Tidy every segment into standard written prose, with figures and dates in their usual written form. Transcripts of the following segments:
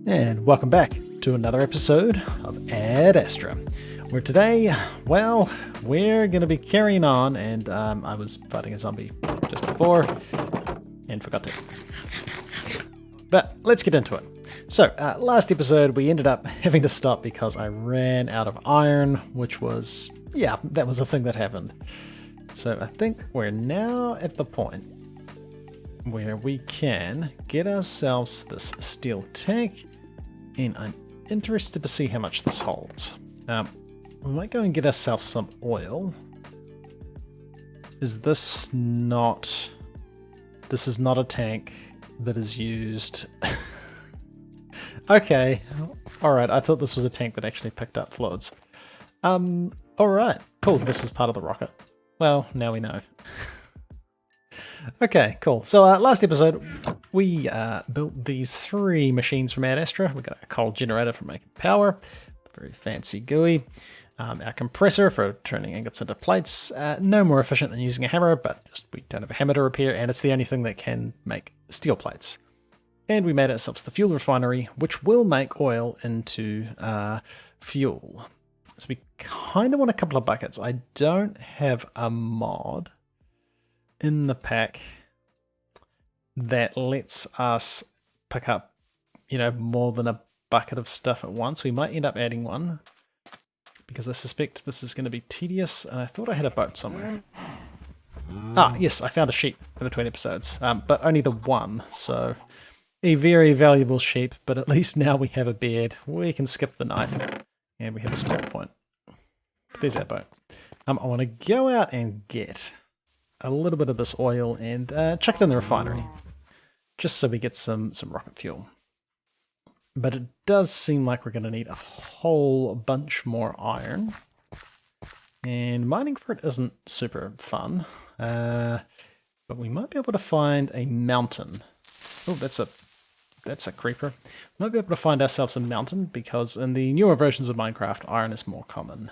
And welcome back to another episode of Astra, where today, well, we're going to be carrying on, and I was fighting a zombie just before, and forgot to. But let's get into it. So, last episode we ended up having to stop because I ran out of iron, which was, yeah, that was the thing that happened. So I think we're now at the point where we can get ourselves this steel tank, and I'm interested to see how much this holds. We might go and get ourselves some oil. Is this not... This is not a tank that is used... Okay, alright, I thought this was a tank that actually picked up fluids. Alright, cool, this is part of the rocket. Well, now we know. Okay, cool. So last episode, we built these three machines from Astra. We got a coal generator for making power, very fancy GUI. Our compressor for turning ingots into plates. No more efficient than using a hammer, but just we don't have a hammer to repair, and it's the only thing that can make steel plates. And we made ourselves the fuel refinery, which will make oil into fuel. So we kind of want a couple of buckets. I don't have a mod in the pack that lets us pick up, you know, more than a bucket of stuff at once. We might end up adding one because I suspect this is going to be tedious, and I thought I had a boat somewhere. Ah, yes, I found a sheep in between episodes, but only the one, so a very valuable sheep, but at least now we have a bed. We can skip the night, and we have a spawn point. There's our boat. I want to go out and get a little bit of this oil and chuck it in the refinery, just so we get some rocket fuel. But it does seem like we're going to need a whole bunch more iron, and mining for it isn't super fun, but we might be able to find a mountain. Oh, that's a creeper. We might be able to find ourselves a mountain, because in the newer versions of Minecraft, iron is more common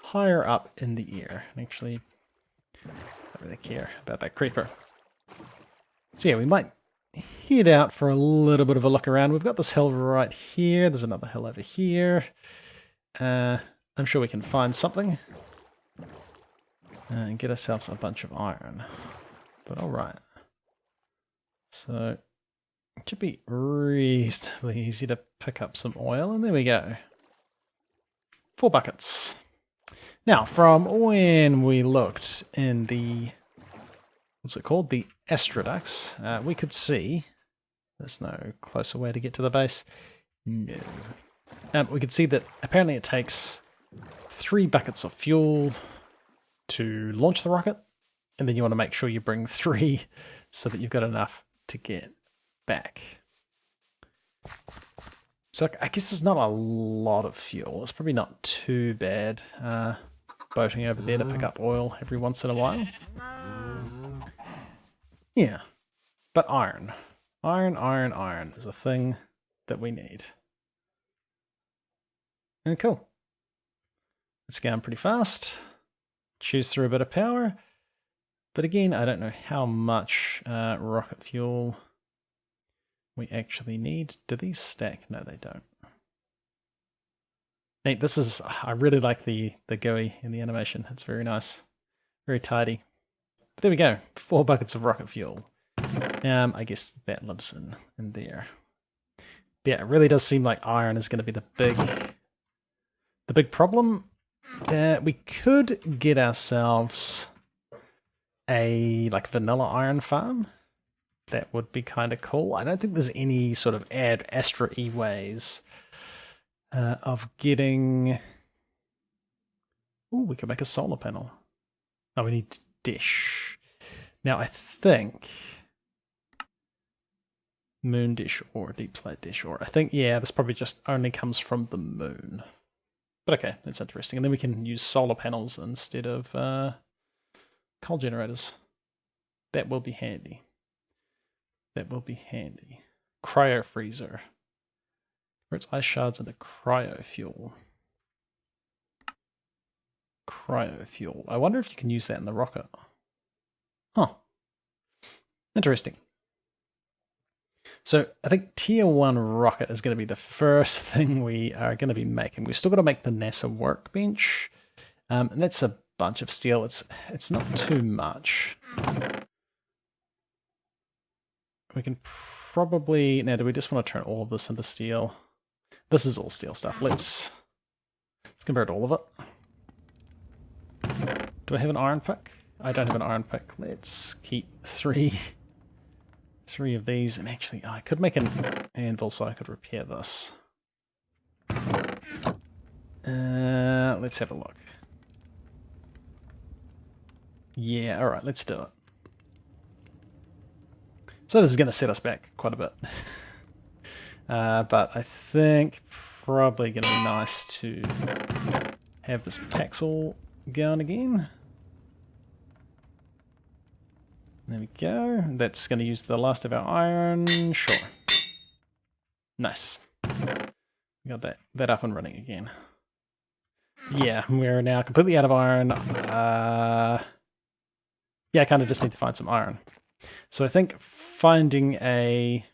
higher up in the air. Actually, I don't really care about that creeper. So yeah, we might head out for a little bit of a look around. We've got this hill right here. There's another hill over here. I'm sure we can find something and get ourselves a bunch of iron. But alright. So it should be reasonably easy to pick up some oil, and there we go. 4 buckets. Now, from when we looked in the, what's it called? The Astra, we could see, there's no closer way to get to the base. No. We could see that apparently it takes 3 buckets of fuel to launch the rocket, and then you want to make sure you bring 3 so that you've got enough to get back. So I guess there's not a lot of fuel. It's probably not too bad boating over there to pick up oil every once in a while. Yeah, but iron. Iron is a thing that we need. And cool. It's going pretty fast. Choose through a bit of power. But again, I don't know how much rocket fuel we actually need. Do these stack? No, they don't. Neat, this is, I really like the GUI in the animation. It's very nice. Very tidy. But there we go. 4 buckets of rocket fuel. I guess that lives in there. But yeah, it really does seem like iron is going to be the big problem. We could get ourselves a like vanilla iron farm. That would be kind of cool. I don't think there's any sort of Astra-y ways of getting... Oh, we could make a solar panel. Oh, we need dish. Now, I think... Moon dish or deep slate dish or... I think, yeah, this probably just only comes from the moon. But okay, that's interesting. And then we can use solar panels instead of coal generators. That will be handy. That will be handy. Cryo freezer. Converts ice shards into cryo fuel. Cryo fuel. I wonder if you can use that in the rocket. Huh. Interesting. So I think tier 1 rocket is going to be the first thing we are going to be making. We've still got to make the NASA workbench. And that's a bunch of steel. It's not too much. We can probably... Now, do we just want to turn all of this into steel? This is all steel stuff. Let's convert all of it. Do I have an iron pick? I don't have an iron pick. Let's keep three of these. And actually, I could make an anvil so I could repair this. Let's have a look. Yeah, alright, let's do it. So this is going to set us back quite a bit. But I think probably going to be nice to have this Paxel going again. There we go. That's going to use the last of our iron. Sure. Nice. We got that up and running again. Yeah, we're now completely out of iron. Yeah, I kind of just need to find some iron. So I think finding a...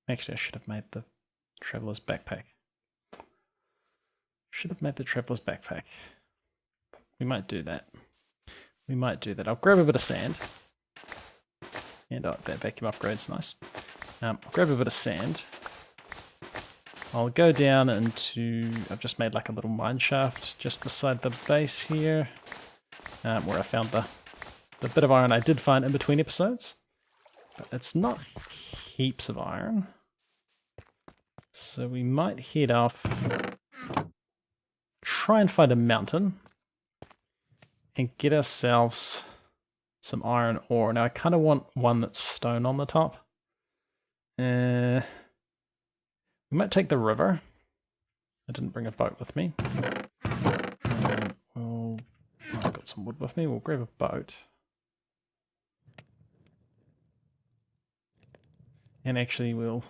Actually, I should have made the traveler's backpack. Should have made the traveler's backpack. We might do that. We might do that. I'll grab a bit of sand. And that vacuum upgrade's nice. I'll grab a bit of sand. I'll go down into... I've just made like a little mine shaft just beside the base here. Where I found the bit of iron I did find in between episodes. But it's not heaps of iron. So we might head off, try and find a mountain, and get ourselves some iron ore. Now I kind of want one that's stone on the top. We might take the river. I didn't bring a boat with me. I've got some wood with me. We'll grab a boat. And actually we'll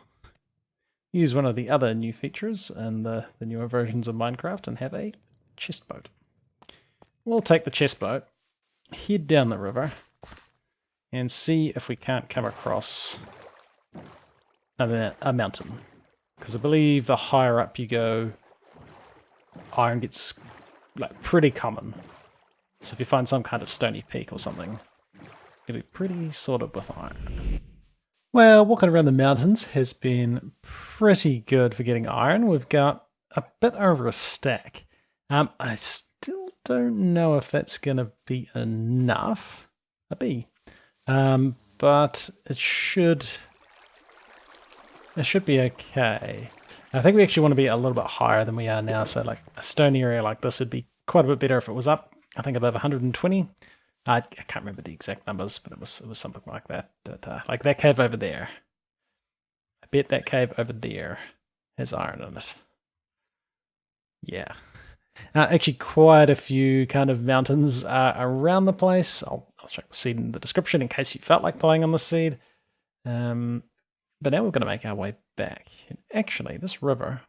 use one of the other new features in the newer versions of Minecraft and have a chest boat. We'll take the chest boat, head down the river, and see if we can't come across a mountain. Because I believe the higher up you go, iron gets like pretty common. So if you find some kind of stony peak or something, it'll be pretty sorted with iron. Well, walking around the mountains has been pretty good for getting iron. We've got a bit over a stack. I still don't know if that's going to be enough. But it should be okay. I think we actually want to be a little bit higher than we are now. So like a stone area like this would be quite a bit better if it was up, I think above 120. I can't remember the exact numbers, but it was something like that. Like that cave over there. I bet that cave over there has iron in it. Yeah. Actually, quite a few kind of mountains around the place. I'll check the seed in the description in case you felt like playing on the seed. But now we're going to make our way back. And actually, this river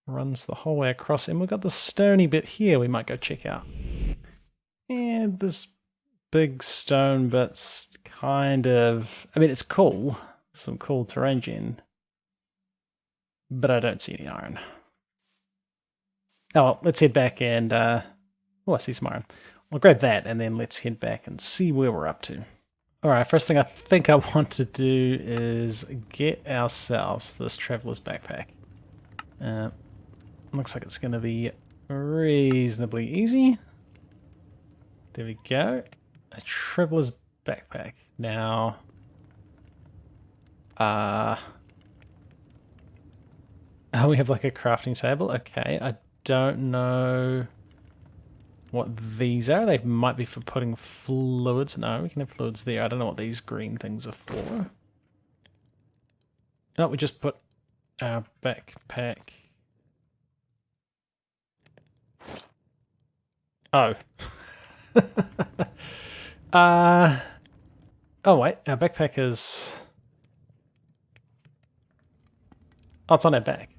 runs the whole way across, and we've got the stony bit here we might go check out. And this big stone bit's kind of... I mean, it's cool. Some cool terrain gen. But I don't see any iron. Oh, well, let's head back and... oh, I see some iron. I'll grab that, and then let's head back and see where we're up to. Alright, first thing I think I want to do is get ourselves this traveler's backpack. Looks like it's going to be reasonably easy. There we go. A traveler's backpack. Now, oh, we have like a crafting table. Okay, I don't know what these are. They might be for putting fluids. No, we can have fluids there. I don't know what these green things are for. No, we just put our backpack. Oh. Oh wait, our backpack is... Oh, it's on our back.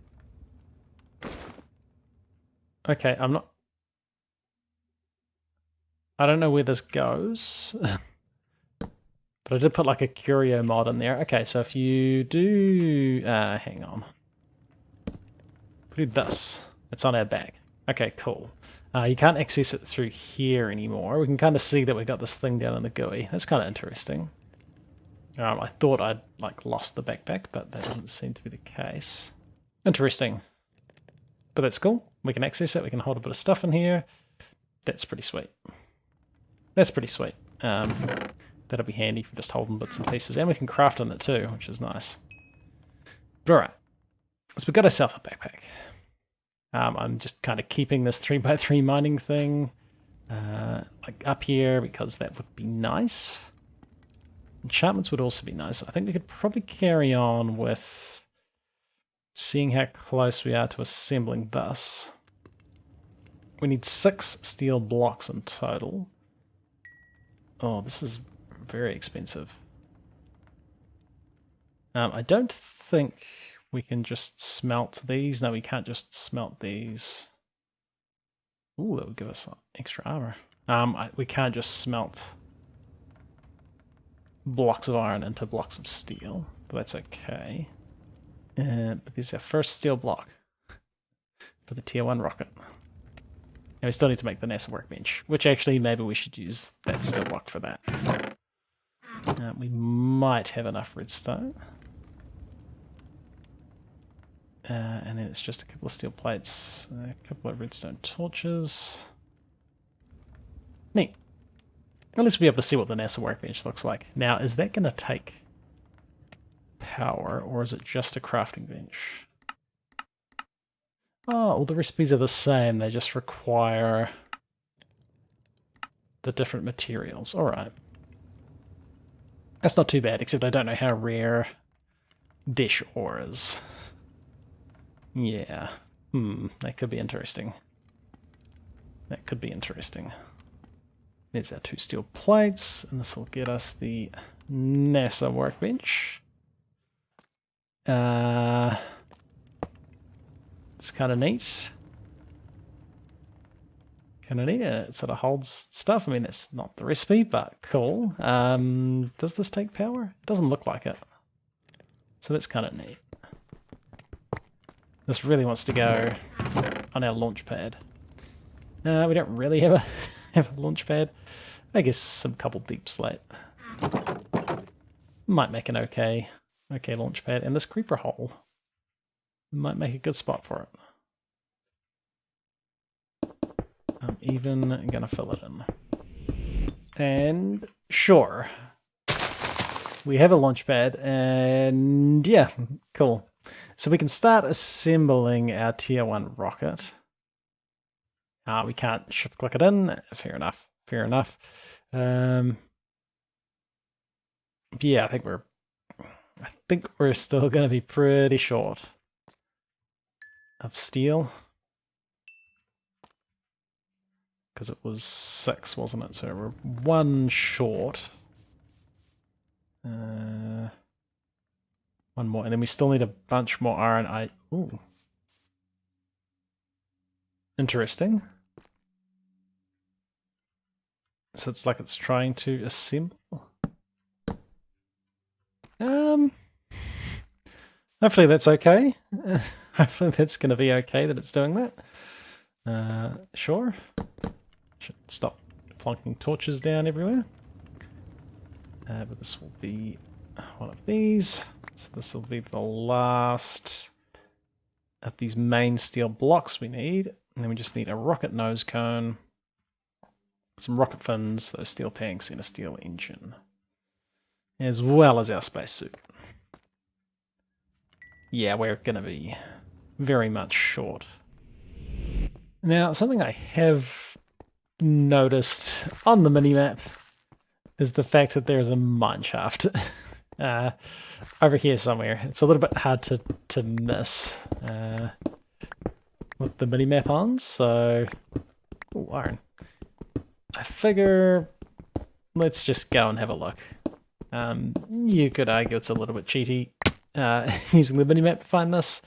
Okay, I don't know where this goes. But But I did put like a curio mod in there. Okay, so if you do... hang on. Do this. It's on our back. Okay, cool. You can't access it through here anymore. We can kind of see that we got this thing down in the GUI. That's kind of interesting. I thought I'd like lost the backpack, but that doesn't seem to be the case. Interesting. But that's cool. We can access it. We can hold a bit of stuff in here. That's pretty sweet. That's pretty sweet. That'll be handy for just holding bits and pieces. And we can craft in it too, which is nice. But alright. So we've got ourselves a backpack. I'm just kind of keeping this 3x3 mining thing like up here because that would be nice. Enchantments would also be nice. I think we could probably carry on with seeing how close we are to assembling this. We need 6 steel blocks in total. Oh, this is very expensive. I don't think we can just smelt these. No, we can't just smelt these. Ooh, that would give us extra armor. We can't just smelt blocks of iron into blocks of steel, but that's okay. But this is our first steel block for the tier 1 rocket. And we still need to make the NASA workbench, which actually maybe we should use that steel block for that. We might have enough redstone. And then it's just a couple of steel plates, a couple of redstone torches. Neat. At least we'll be able to see what the NASA workbench looks like. Now, is that going to take power, or is it just a crafting bench? Oh, all the recipes are the same. They just require the different materials. Alright. That's not too bad, except I don't know how rare dish ore is. Yeah. That could be interesting. That could be interesting. There's our 2 steel plates, and this will get us the NASA workbench. It's kind of neat. Kind of neat. It sort of holds stuff. I mean, that's not the recipe, but cool. Does this take power? It doesn't look like it. So that's kind of neat. This really wants to go on our launch pad. We don't really have a have a launch pad. I guess some couple deep slate might make an okay launch pad, and this creeper hole might make a good spot for it. I'm even gonna fill it in. And sure, we have a launch pad, and yeah, cool. So we can start assembling our tier 1 rocket. We can't shift click it in. Fair enough. Fair enough. Yeah, I think we're still going to be pretty short of steel, because it was 6, wasn't it? So we're 1 short. 1 more, and then we still need a bunch more iron. Ooh. Interesting. So it's like it's trying to assemble. Hopefully that's okay. Hopefully that's going to be okay that it's doing that. Sure. Should stop plonking torches down everywhere. But this will be one of these. So this will be the last of these main steel blocks we need. And then we just need a rocket nose cone, some rocket fins, those steel tanks, and a steel engine. As well as our spacesuit. Yeah, we're going to be very much short. Now, something I have noticed on the minimap is the fact that there's a mineshaft over here somewhere. It's a little bit hard to miss with the minimap on, so... Ooh, iron. I figure let's just go and have a look. You could argue it's a little bit cheaty using the minimap to find this,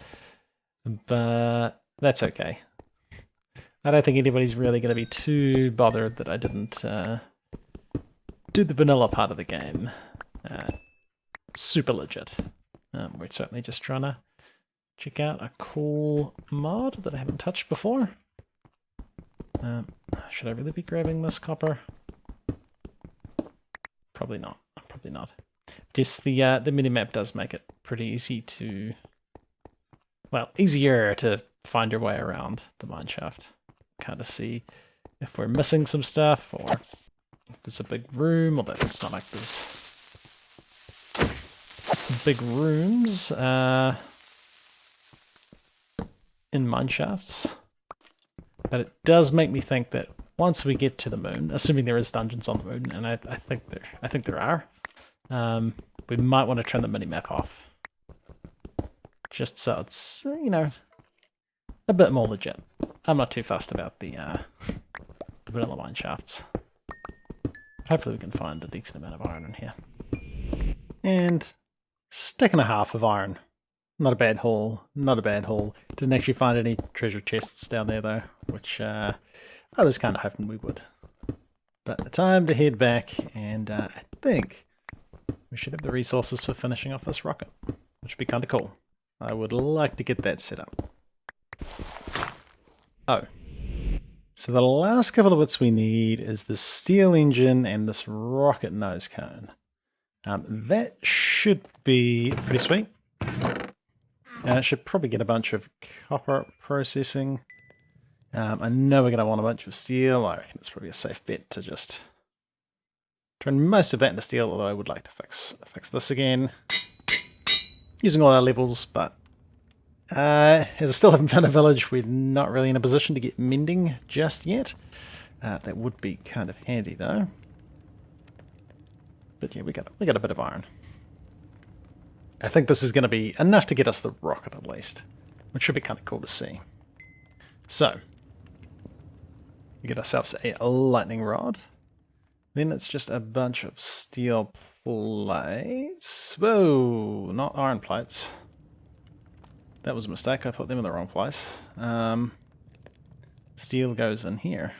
but that's okay. I don't think anybody's really going to be too bothered that I didn't do the vanilla part of the game. super legit. We're certainly just trying to check out a cool mod that I haven't touched before. Should I really be grabbing this copper? Probably not. Probably not. Yes, the minimap does make it pretty easy to, well, easier to find your way around the mineshaft. Kind of see if we're missing some stuff, or if there's a big room, although it's not like there's big rooms in mineshafts. But it does make me think that once we get to the moon, assuming there is dungeons on the moon, and I think there are, we might want to turn the minimap off, just so it's, you know, a bit more legit. I'm not too fussed about the vanilla mine shafts. Hopefully we can find a decent amount of iron in here. And stick and a half of iron. Not a bad haul. Not a bad haul. Didn't actually find any treasure chests down there though, which I was kind of hoping we would. But time to head back, and I think we should have the resources for finishing off this rocket, which would be kind of cool. I would like to get that set up. Oh. So the last couple of bits we need is the steel engine and this rocket nose cone. That should be pretty sweet. I should probably get a bunch of copper processing. I know we're going to want a bunch of steel. I reckon it's probably a safe bet to just turn most of that into steel, although I would like to fix this again. Using all our levels, but as I still haven't found a village, we're not really in a position to get mending just yet. That would be kind of handy though. But yeah, we got a bit of iron. I think this is going to be enough to get us the rocket at least, which should be kind of cool to see. So, we get ourselves a lightning rod. Then it's just a bunch of steel plates. Whoa, not iron plates. That was a mistake. I put them in the wrong place. Steel goes in here.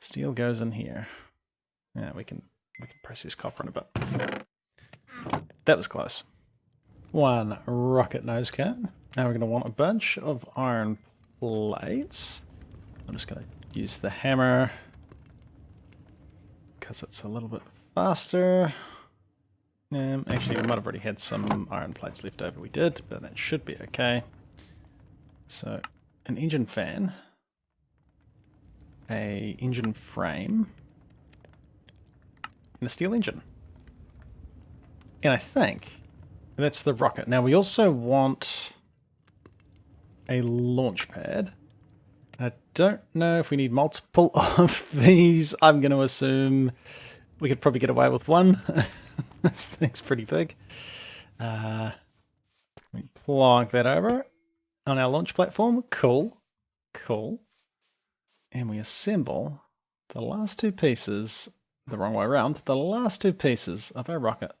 Steel goes in here. Yeah, we can process copper in a bit. That was close. One rocket nose cone. Now we're going to want a bunch of iron plates. I'm just going to use the hammer because it's a little bit faster. Actually, we might have already had some iron plates left over. We did, but that should be okay. So, an engine fan, a engine frame, and a steel engine. And I think that's the rocket. Now we also want a launch pad. I don't know if we need multiple of these. I'm going to assume we could probably get away with one. This thing's pretty big. We plonk that over on our launch platform. Cool. Cool. And we assemble the last two pieces, the wrong way around, the last two pieces of our rocket.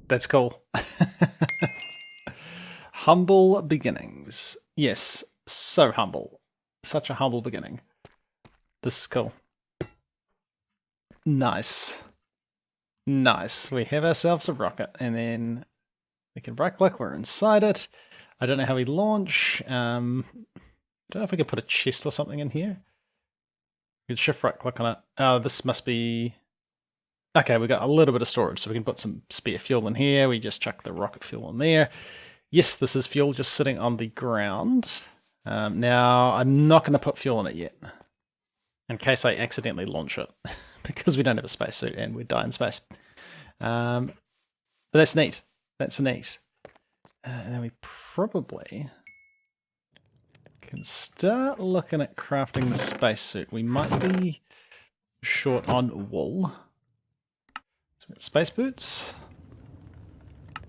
That's cool. Humble beginnings. Yes, so humble. Such a humble beginning. This is cool. Nice. Nice. We have ourselves a rocket, and then we can right click, we're inside it. I don't know how we launch. I don't know if we could put a chest or something in here. We could shift right click on it. Oh, this must be... Okay, we got a little bit of storage, so we can put some spare fuel in here. We just chuck the rocket fuel in there. Yes, this is fuel just sitting on the ground. Now, I'm not going to put fuel in it yet, in case I accidentally launch it, because we don't have a spacesuit and we'd die in space. But that's neat. That's neat. And then we probably can start looking at crafting the spacesuit. We might be short on wool. So we got space boots,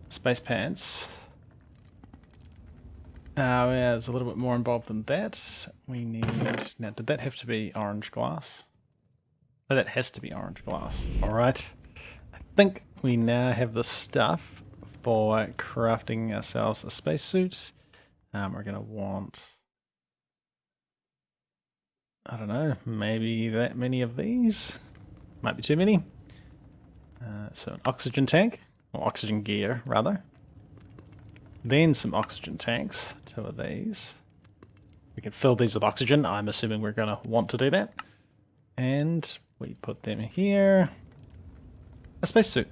space pants. Yeah, there's a little bit more involved than that. We need... Now, did that have to be orange glass? Oh, that has to be orange glass. Alright. I think we now have the stuff for crafting ourselves a spacesuit. We're going to want... I don't know, maybe that many of these? Might be too many. So an oxygen tank, or oxygen gear, rather. Then some oxygen tanks, 2 of these. We can fill these with oxygen. I'm assuming we're going to want to do that. And we put them here. A spacesuit.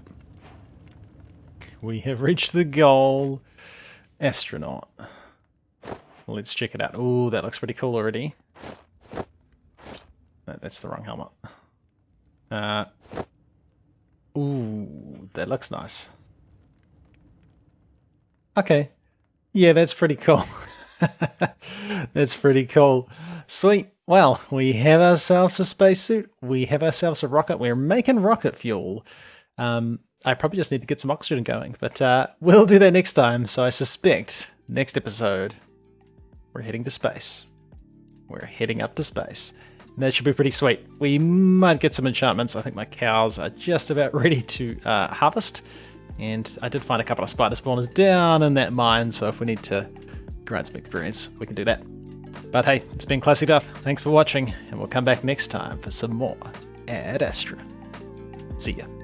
We have reached the goal. Astronaut. Let's check it out. Oh, that looks pretty cool already. No, that's the wrong helmet. Ooh, that looks nice. Okay. Yeah, that's pretty cool. That's pretty cool. Sweet. Well, we have ourselves a spacesuit. We have ourselves a rocket. We're making rocket fuel. I probably just need to get some oxygen going, but we'll do that next time. So I suspect next episode, we're heading to space. We're heading up to space. And that should be pretty sweet. We might get some enchantments. I think my cows are just about ready to harvest. And I did find a couple of spider spawners down in that mine, so if we need to grind some experience, we can do that. But hey, it's been ClassicDuff. Thanks for watching, and we'll come back next time for some more Ad Astra. See ya.